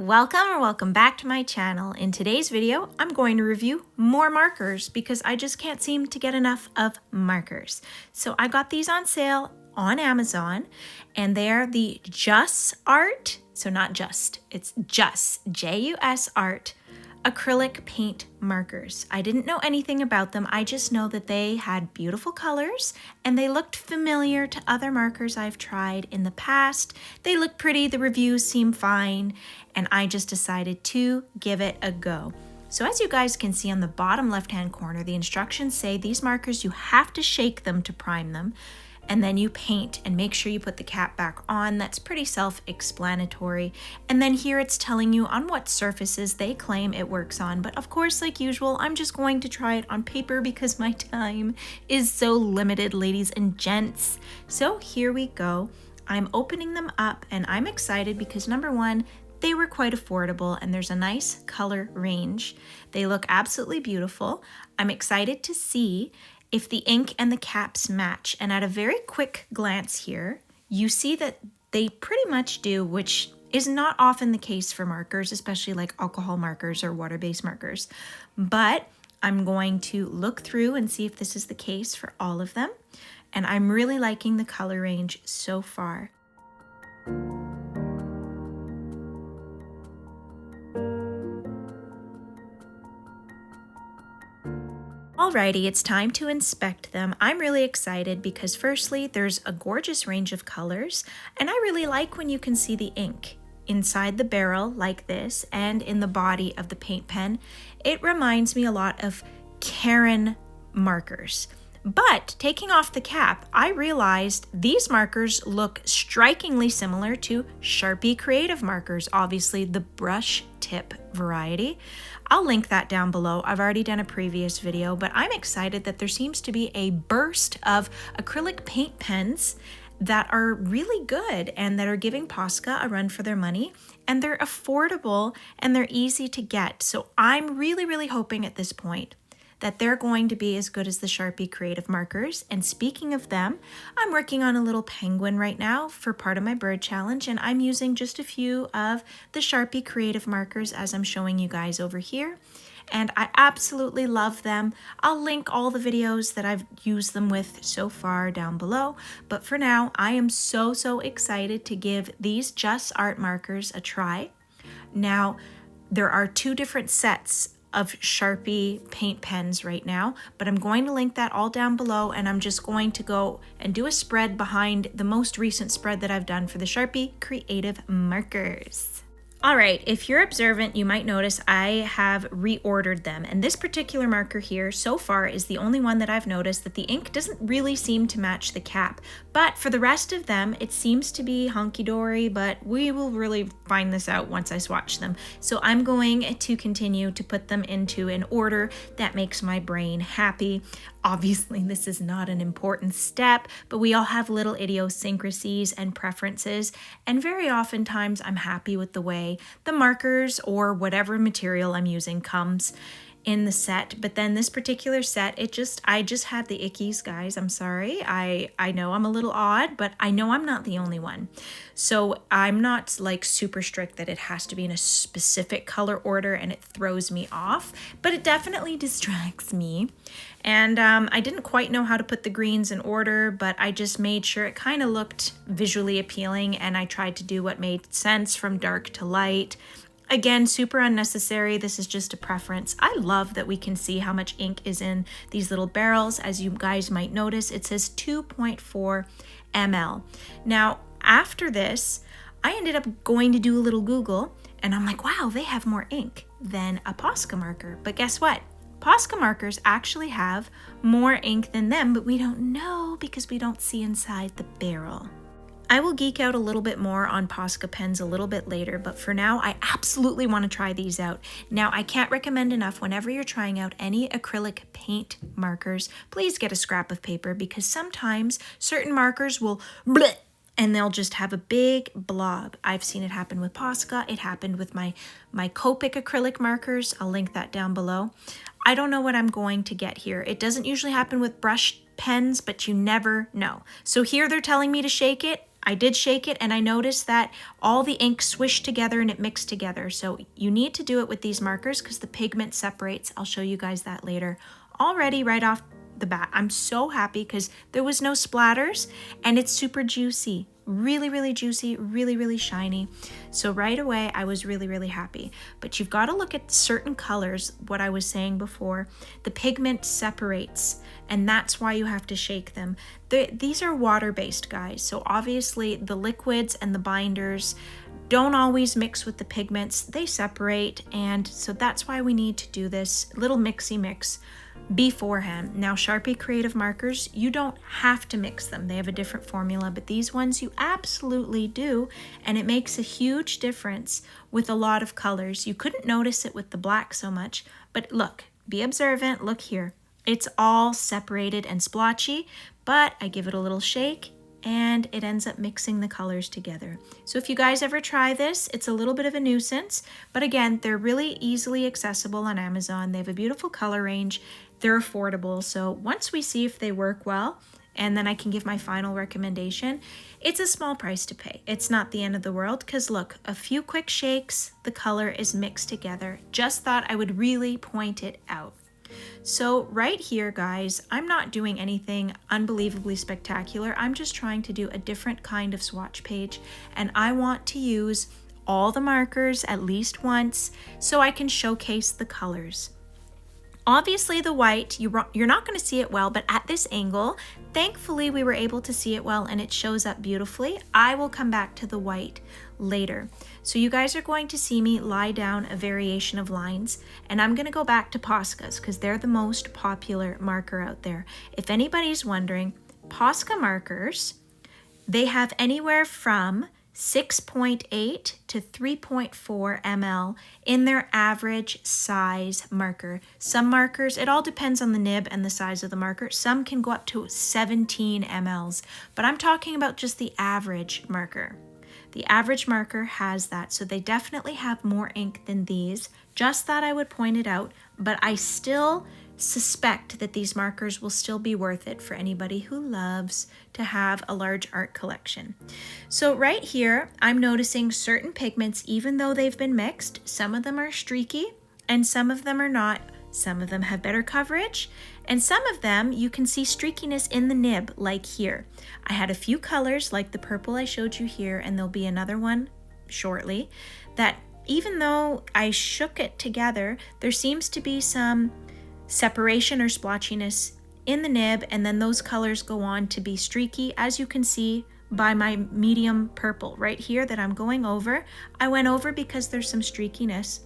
Welcome back to my channel. In today's video, I'm going to review more markers because I just can't seem to get enough of markers. So I got these on sale on Amazon and they're the JusArt, so not just, it's JusArt acrylic paint markers. I didn't know anything about them. I just know that they had beautiful colors and they looked familiar to other markers I've tried in the past. They look pretty, the reviews seem fine, and I just decided to give it a go. So as you guys can see on the bottom left-hand corner, the instructions say these markers, you have to shake them to prime them, and then you paint and make sure you put the cap back on. That's pretty self-explanatory. And then here it's telling you on what surfaces they claim it works on. But of course, like usual, I'm just going to try it on paper because my time is so limited, ladies and gents. So here we go. I'm opening them up and I'm excited because number one, they were quite affordable and there's a nice color range. They look absolutely beautiful. I'm excited to see if the ink and the caps match. And at a very quick glance here, you see that they pretty much do, which is not often the case for markers, especially like alcohol markers or water-based markers. But I'm going to look through and see if this is the case for all of them. And I'm really liking the color range so far. Alrighty, it's time to inspect them. I'm really excited because firstly, there's a gorgeous range of colors, and I really like when you can see the ink inside the barrel like this and in the body of the paint pen. It reminds me a lot of Karen markers. But taking off the cap, I realized these markers look strikingly similar to Sharpie Creative markers, obviously the brush tip variety. I'll link that down below. I've already done a previous video, but I'm excited that there seems to be a burst of acrylic paint pens that are really good and that are giving Posca a run for their money, and they're affordable and they're easy to get. So I'm really hoping at this point that they're going to be as good as the Sharpie Creative markers. And speaking of them, I'm working on a little penguin right now for part of my bird challenge, and I'm using just a few of the Sharpie Creative markers as I'm showing you guys over here. And I absolutely love them. I'll link all the videos that I've used them with so far down below. But for now, I am so excited to give these JusArt markers a try. Now, there are two different sets of Sharpie paint pens right now, but I'm going to link that all down below, and I'm just going to go and do a spread behind the most recent spread that I've done for the Sharpie Creative markers. All right, if you're observant, you might notice I have reordered them, and this particular marker here so far is the only one that I've noticed that the ink doesn't really seem to match the cap. But for the rest of them, it seems to be hunky-dory, but we will really find this out once I swatch them. So I'm going to continue to put them into an order that makes my brain happy. Obviously, this is not an important step, but we all have little idiosyncrasies and preferences, and very oftentimes I'm happy with the way the markers or whatever material I'm using comes in the set. But then this particular set, I just had the ickies, guys. I'm sorry. I know I'm a little odd, but I know I'm not the only one. So I'm not like super strict that it has to be in a specific color order and it throws me off, but it definitely distracts me. And I didn't quite know how to put the greens in order, but I just made sure it kind of looked visually appealing, and I tried to do what made sense from dark to light. Again, super unnecessary. This is just a preference. I love that we can see how much ink is in these little barrels. As you guys might notice, it says 2.4 ml. Now, after this, I ended up going to do a little Google, and I'm like, wow, they have more ink than a Posca marker. But guess what? Posca markers actually have more ink than them, but we don't know because we don't see inside the barrel. I will geek out a little bit more on Posca pens a little bit later, but for now, I absolutely want to try these out. Now, I can't recommend enough whenever you're trying out any acrylic paint markers, please get a scrap of paper because sometimes certain markers will bleh, and they'll just have a big blob. I've seen it happen with Posca. It happened with my Copic acrylic markers. I'll link that down below. I don't know what I'm going to get here. It doesn't usually happen with brush pens, but you never know. So here they're telling me to shake it. I did shake it and I noticed that all the ink swished together and it mixed together. So you need to do it with these markers because the pigment separates. I'll show you guys that later. Already right off the bat, I'm so happy because there was no splatters and it's super juicy. Really, really juicy, really, really shiny. So right away, I was really, really happy. But you've got to look at certain colors, what I was saying before. The pigment separates, and that's why you have to shake them. These are water-based, guys. So obviously, the liquids and the binders don't always mix with the pigments. They separate, and so that's why we need to do this little mixy mix beforehand. Now, Sharpie Creative Markers, you don't have to mix them. They have a different formula, but these ones you absolutely do, and it makes a huge difference with a lot of colors. You couldn't notice it with the black so much, but look, be observant, look here. It's all separated and splotchy, but I give it a little shake and it ends up mixing the colors together. So if you guys ever try this, it's a little bit of a nuisance, but again, they're really easily accessible on Amazon. They have a beautiful color range. They're affordable. So once we see if they work well, and then I can give my final recommendation, it's a small price to pay. It's not the end of the world because look, a few quick shakes, the color is mixed together. Just thought I would really point it out. So right here, guys, I'm not doing anything unbelievably spectacular. I'm just trying to do a different kind of swatch page, and I want to use all the markers at least once so I can showcase the colors. Obviously the white, you're not going to see it well, but at this angle, thankfully we were able to see it well and it shows up beautifully. I will come back to the white later. So you guys are going to see me lie down a variation of lines, and I'm going to go back to Posca's because they're the most popular marker out there. If anybody's wondering, Posca markers, they have anywhere from 6.8 to 3.4 ml in their average size marker. Some markers, it all depends on the nib and the size of the marker. Some can go up to 17 mLs, but I'm talking about just the average marker. The average marker has that, so they definitely have more ink than these. Just thought I would point it out, but I still suspect that these markers will still be worth it for anybody who loves to have a large art collection. So right here, I'm noticing certain pigments, even though they've been mixed, some of them are streaky and some of them are not. Some of them have better coverage, and some of them you can see streakiness in the nib, like here. I had a few colors like the purple I showed you here, and there'll be another one shortly, that even though I shook it together, there seems to be some separation or splotchiness in the nib, and then those colors go on to be streaky, as you can see by my medium purple right here that I'm going over. I went over because there's some streakiness.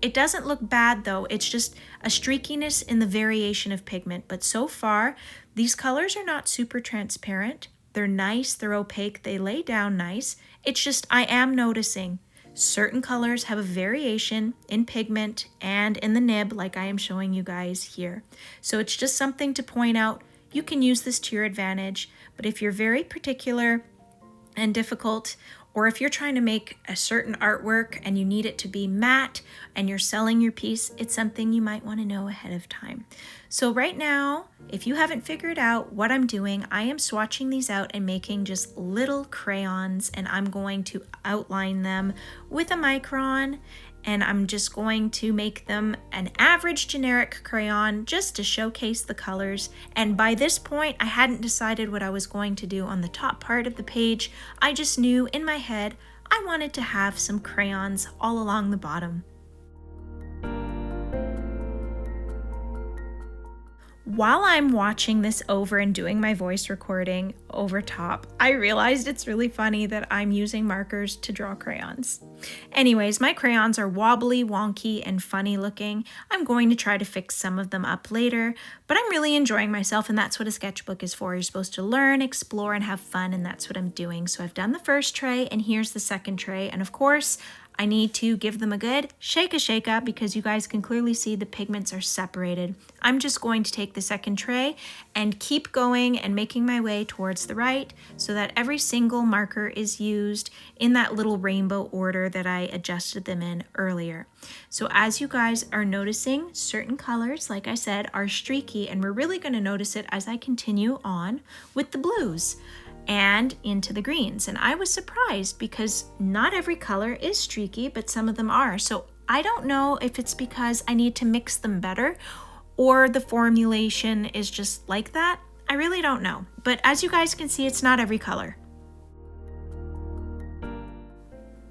It doesn't look bad though, it's just a streakiness in the variation of pigment, but so far these colors are not super transparent. They're nice, they're opaque, they lay down nice. It's just I am noticing certain colors have a variation in pigment and in the nib, like I am showing you guys here. So it's just something to point out. You can use this to your advantage, but if you're very particular and difficult, or if you're trying to make a certain artwork and you need it to be matte and you're selling your piece, it's something you might want to know ahead of time. So right now, if you haven't figured out what I'm doing, I am swatching these out and making just little crayons, and I'm going to outline them with a micron, and I'm just going to make them an average generic crayon just to showcase the colors. And by this point, I hadn't decided what I was going to do on the top part of the page. I just knew in my head I wanted to have some crayons all along the bottom. While I'm watching this over and doing my voice recording over top, I realized it's really funny that I'm using markers to draw crayons. Anyways, my crayons are wobbly, wonky, and funny looking. I'm going to try to fix some of them up later, but I'm really enjoying myself, and that's what a sketchbook is for. You're supposed to learn, explore, and have fun, and that's what I'm doing. So I've done the first tray, and here's the second tray, and of course, I need to give them a good shake up because you guys can clearly see the pigments are separated. I'm just going to take the second tray and keep going and making my way towards the right so that every single marker is used in that little rainbow order that I adjusted them in earlier. So as you guys are noticing, certain colors, like I said, are streaky, and we're really going to notice it as I continue on with the blues. and into the greens. And I was surprised because not every color is streaky, but some of them are. So I don't know if it's because I need to mix them better or the formulation is just like that. I really don't know. But as you guys can see, it's not every color.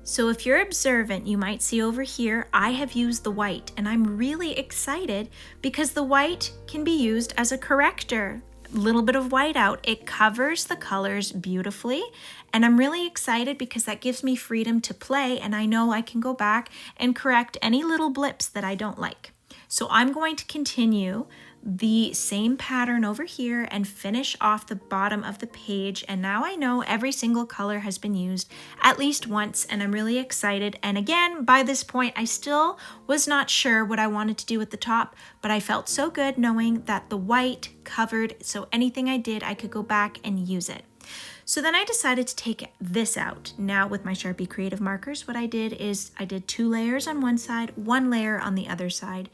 So if you're observant, you might see over here, I have used the white, and I'm really excited because the white can be used as a corrector. Little bit of white out, it covers the colors beautifully, and I'm really excited because that gives me freedom to play, and I know I can go back and correct any little blips that I don't like. So I'm going to continue the same pattern over here and finish off the bottom of the page. And now I know every single color has been used at least once, and I'm really excited. And again, by this point, I still was not sure what I wanted to do at the top, but I felt so good knowing that the white covered, so anything I did, I could go back and use it. So then I decided to take this out. Now with my Sharpie Creative Markers, what I did is I did 2 layers on one side, 1 layer on the other side,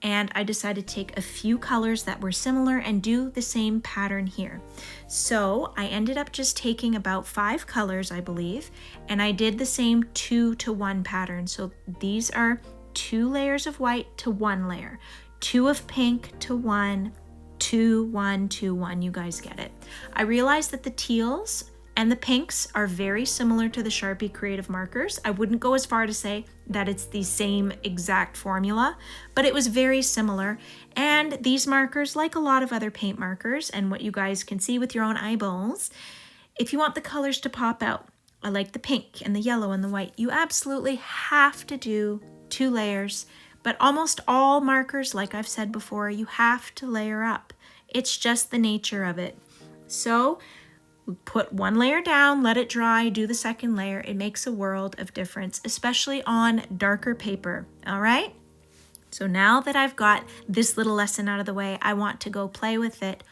and I decided to take a few colors that were similar and do the same pattern here. So I ended up just taking about 5 colors, I believe, and I did the same 2 to 1 pattern. So these are 2 layers of white to 1 layer, 2 of pink to 1, 2, 1, 2, 1, you guys get it. I realized that the teals and the pinks are very similar to the Sharpie Creative Markers. I wouldn't go as far to say that it's the same exact formula, but it was very similar. And these markers, like a lot of other paint markers, and what you guys can see with your own eyeballs, if you want the colors to pop out, I like the pink and the yellow and the white, you absolutely have to do 2 layers. But almost all markers, like I've said before, you have to layer up. It's just the nature of it. So put 1 layer down, let it dry, do the second layer. It makes a world of difference, especially on darker paper, all right? So now that I've got this little lesson out of the way, I want to go play with it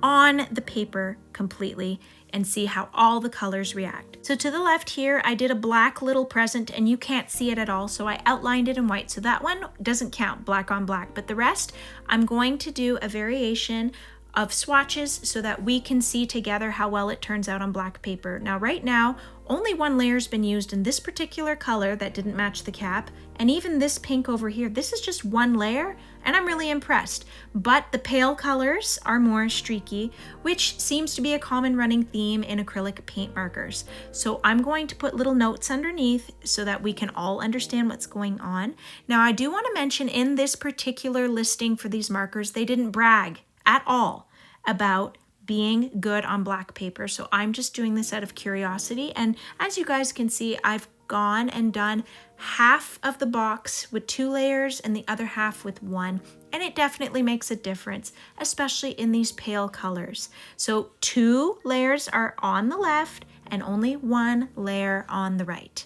on the paper completely and see how all the colors react. So to the left here, I did a black little present and you can't see it at all, so I outlined it in white. So that one doesn't count, black on black, but the rest, I'm going to do a variation of swatches so that we can see together how well it turns out on black paper. Now right now, only 1 layer's been used in this particular color that didn't match the cap, and even this pink over here, this is just 1 layer, and I'm really impressed. But the pale colors are more streaky, which seems to be a common running theme in acrylic paint markers. So I'm going to put little notes underneath so that we can all understand what's going on. Now I do want to mention in this particular listing for these markers, they didn't brag at all about being good on black paper. So I'm just doing this out of curiosity. And as you guys can see, I've gone and done half of the box with 2 layers and the other half with 1. And it definitely makes a difference, especially in these pale colors. So 2 layers are on the left and only 1 layer on the right.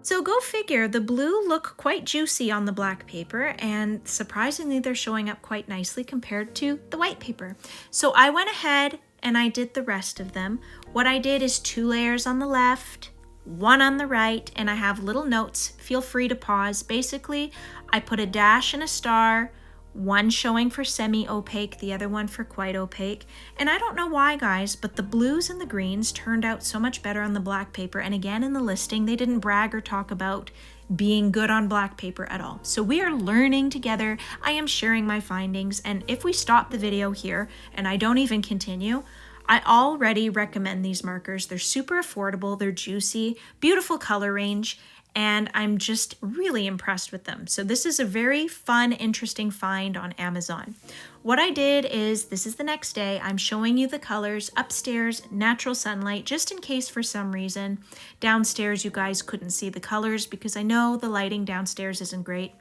So go figure, the blue look quite juicy on the black paper, and surprisingly they're showing up quite nicely compared to the white paper. So I went ahead and I did the rest of them. What I did is 2 layers on the left, 1 on the right, and I have little notes. Feel free to pause. Basically, I put a dash and a star, 1 showing for semi-opaque, the other one for quite opaque. And I don't know why, guys, but the blues and the greens turned out so much better on the black paper. And again, in the listing, they didn't brag or talk about being good on black paper at all. So we are learning together. I am sharing my findings. And if we stop the video here and I don't even continue, I already recommend these markers. They're super affordable, they're juicy, beautiful color range, and I'm just really impressed with them. So this is a very fun, interesting find on Amazon. What I did is, this is the next day, I'm showing you the colors upstairs, natural sunlight, just in case for some reason downstairs you guys couldn't see the colors, because I know the lighting downstairs isn't great.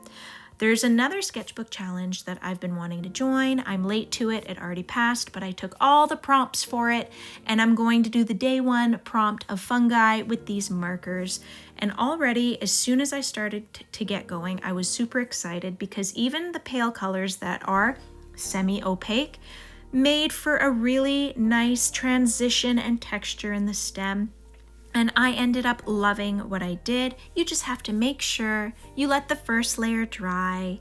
There's another sketchbook challenge that I've been wanting to join. I'm late to it, it already passed, but I took all the prompts for it, and I'm going to do the day 1 prompt of fungi with these markers. And already, as soon as I started to get going, I was super excited because even the pale colors that are semi-opaque made for a really nice transition and texture in the stem. And I ended up loving what I did. You just have to make sure you let the first layer dry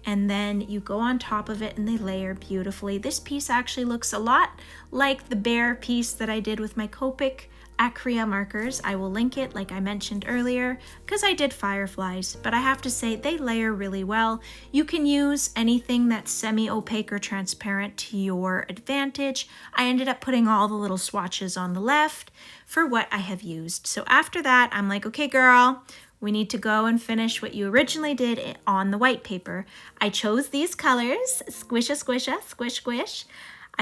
and then you go on top of it and they layer beautifully. This piece actually looks a lot like the bear piece that I did with my Copic Acrylic markers. I will link it like I mentioned earlier because I did fireflies, but I have to say they layer really well. You can use anything that's semi-opaque or transparent to your advantage. I ended up putting all the little swatches on the left for what I have used. So after that, I'm like, okay, girl, we need to go and finish what you originally did on the white paper. I chose these colors, squisha, squisha, squish, squish.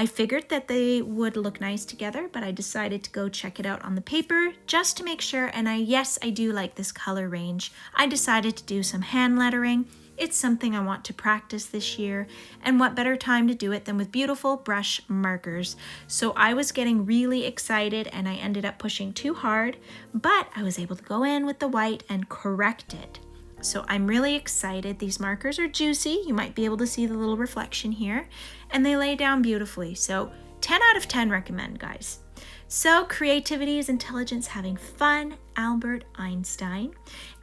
I figured that they would look nice together, but I decided to go check it out on the paper just to make sure. And yes, I do like this color range. I decided to do some hand lettering. It's something I want to practice this year, and what better time to do it than with beautiful brush markers. So I was getting really excited and I ended up pushing too hard, but I was able to go in with the white and correct it. So I'm really excited. These markers are juicy. You might be able to see the little reflection here, and they lay down beautifully. So 10 out of 10 recommend, guys. So creativity is intelligence having fun, Albert Einstein.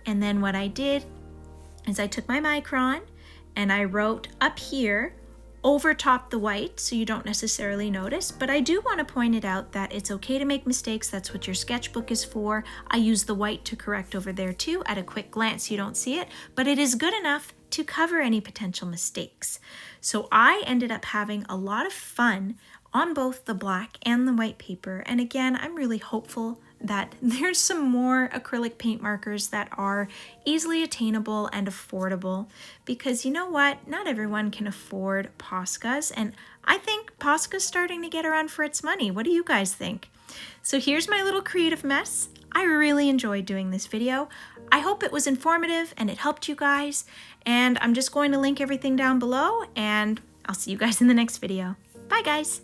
And then what I did is I took my micron and I wrote up here over top the white so you don't necessarily notice, but I do want to point it out that it's okay to make mistakes. That's what your sketchbook is for. I use the white to correct over there too. At a quick glance you don't see it, but it is good enough to cover any potential mistakes. So I ended up having a lot of fun on both the black and the white paper, and again, I'm really hopeful that there's some more acrylic paint markers that are easily attainable and affordable, because you know what, not everyone can afford Poscas, and I think Posca's starting to get around for its money. What do you guys think? So here's my little creative mess. I really enjoyed doing this video. I hope it was informative and it helped you guys, and I'm just going to link everything down below, and I'll see you guys in the next video. Bye guys!